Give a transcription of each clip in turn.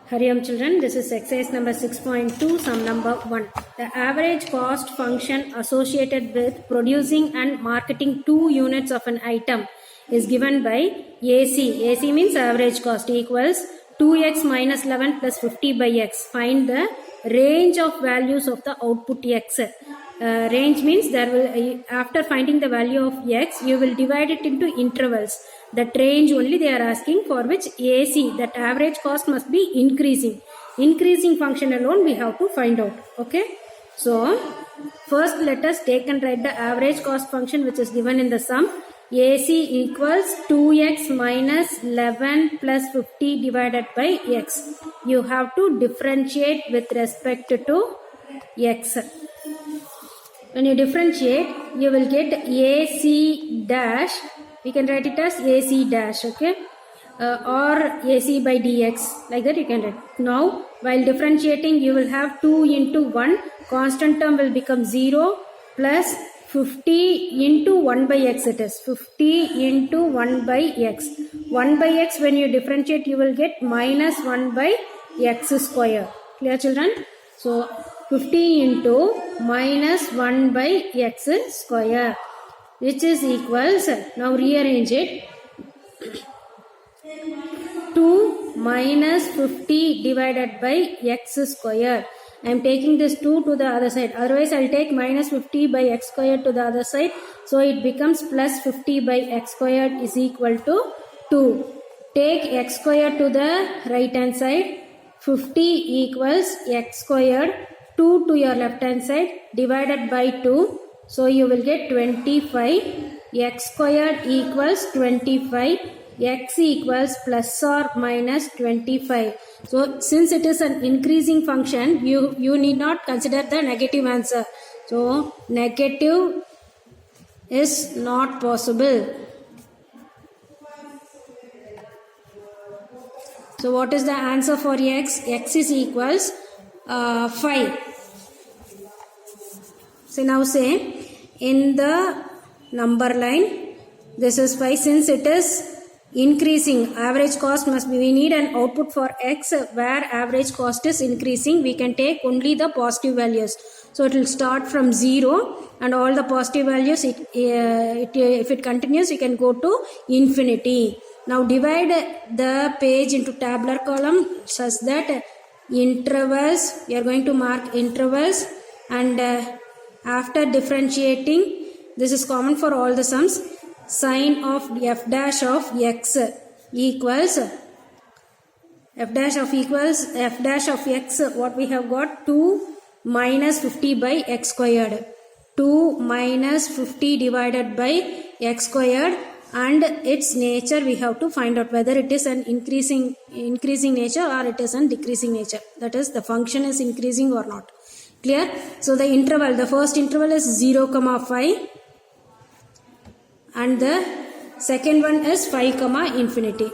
Hariam children, this is exercise number 6.2, sum number 1. The average cost function associated with producing and marketing 2 units of an item is given by AC. AC means average cost equals 2x minus 11 plus 50 by x. Find the range of values of the output x. Range means there will, after finding the value of x, you will divide it into intervals. That range only they are asking, for which AC, that average cost must be increasing. Increasing function alone we have to find out. Okay. So first let us take and write the average cost function which is given in the sum. AC equals 2x minus 11 plus 50 divided by x. You have to differentiate with respect to x. When you differentiate, you will get AC dash. We can write it as AC dash, okay? Or AC by dx, like that you can write. Now, while differentiating, you will have 2 into 1. Constant term will become 0 plus 50 into 1 by x it is. 50 into 1 by x. 1 by x, when you differentiate, you will get minus 1 by x square. Clear, children? So, 50 into minus 1 by x square, which is equals, now rearrange it, 2 minus 50 divided by x square. I am taking this 2 to the other side, otherwise I will take minus 50 by x squared to the other side, so it becomes plus 50 by x squared is equal to 2. Take x squared to the right hand side, 50 equals x squared, 2 to your left hand side divided by 2. So you will get 25. X squared equals 25. X equals plus or minus 25. So since it is an increasing function, you need not consider the negative answer. So negative is not possible. So what is the answer for x? X is equals 5. So now say in the number line, this is 5. Since it is increasing, average cost must be, we need an output for x where average cost is increasing. We can take only the positive values. So it will start from 0 and all the positive values, if it continues, you can go to infinity. Now divide the page into tabular column such that intervals, we are going to mark intervals, and after differentiating, this is common for all the sums, sign of f dash of x equals f dash of x, what we have got, 2 minus 50 by x squared, 2 minus 50 divided by x squared, and its nature we have to find out whether it is an increasing nature or it is an decreasing nature, that is the function is increasing or not. Clear? So the interval, the first interval is 0, 5 and the second one is 5, infinity.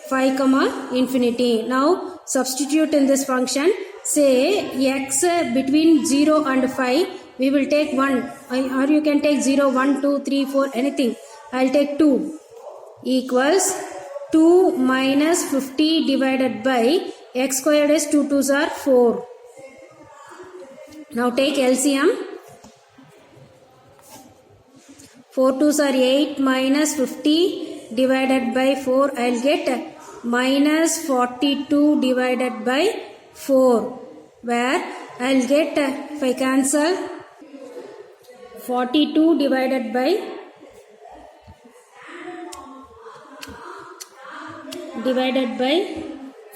5, infinity. Now substitute in this function. Say x between 0 and 5, we will take 1, or you can take 0, 1, 2, 3, 4, anything. I will take 2 equals 2 minus 50 divided by x squared is 2 2s are 4. Now take LCM. 4 2s are 8 minus 50 divided by 4. I will get minus 42 divided by 4. Where I will get, if I cancel, 42 divided by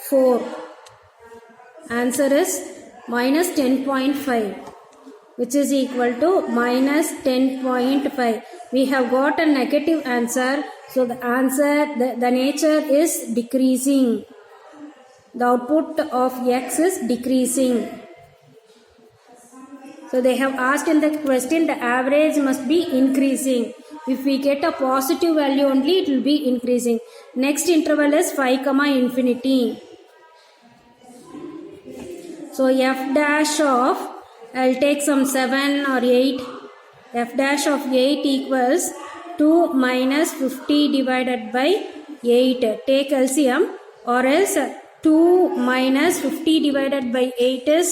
4. Answer is minus 10.5, which is equal to minus 10.5. We have got a negative answer, so the answer, the nature is decreasing. The output of x is decreasing. So they have asked in the question, the average must be increasing. If we get a positive value only, it will be increasing. Next interval is 5, infinity. So f dash of, I will take some 7 or 8. F dash of 8 equals 2 minus 50 divided by 8. Take LCM. or else 2 minus 50 divided by 8 is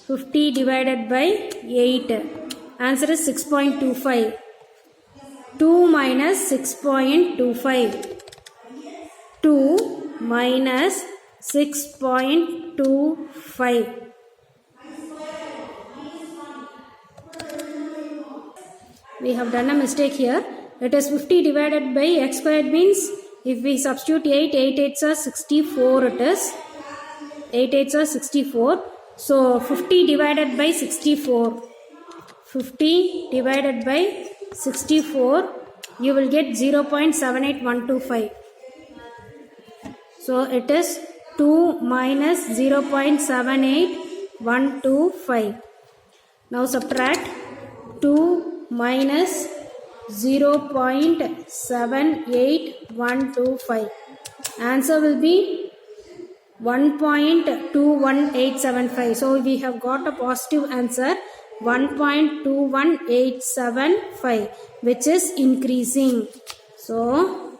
50 divided by 8. Answer is 6.25. 2 minus 6.25. 2 minus 6.25. We have done a mistake here. It is 50 divided by x squared means if we substitute 8, 8 8s are 64 it is. 8 8s are 64. So 50 divided by 64. 50 divided by 64, you will get 0.78125. So it is 2 minus 0.78125. Now subtract 2 minus 0.78125. Answer will be 1.21875. So we have got a positive answer 1.21875, which is increasing. So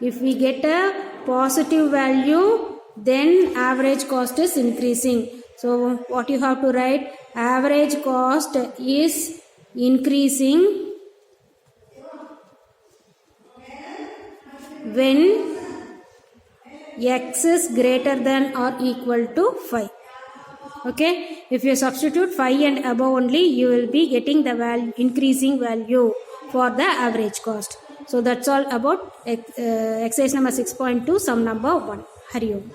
if we get a positive value, then average cost is increasing. So what you have to write? Average cost is increasing when x is greater than or equal to 5. Okay, if you substitute 5 and above only, you will be getting the increasing value for the average cost. So that's all about exercise number 6.2, sum number 1. Hari Om.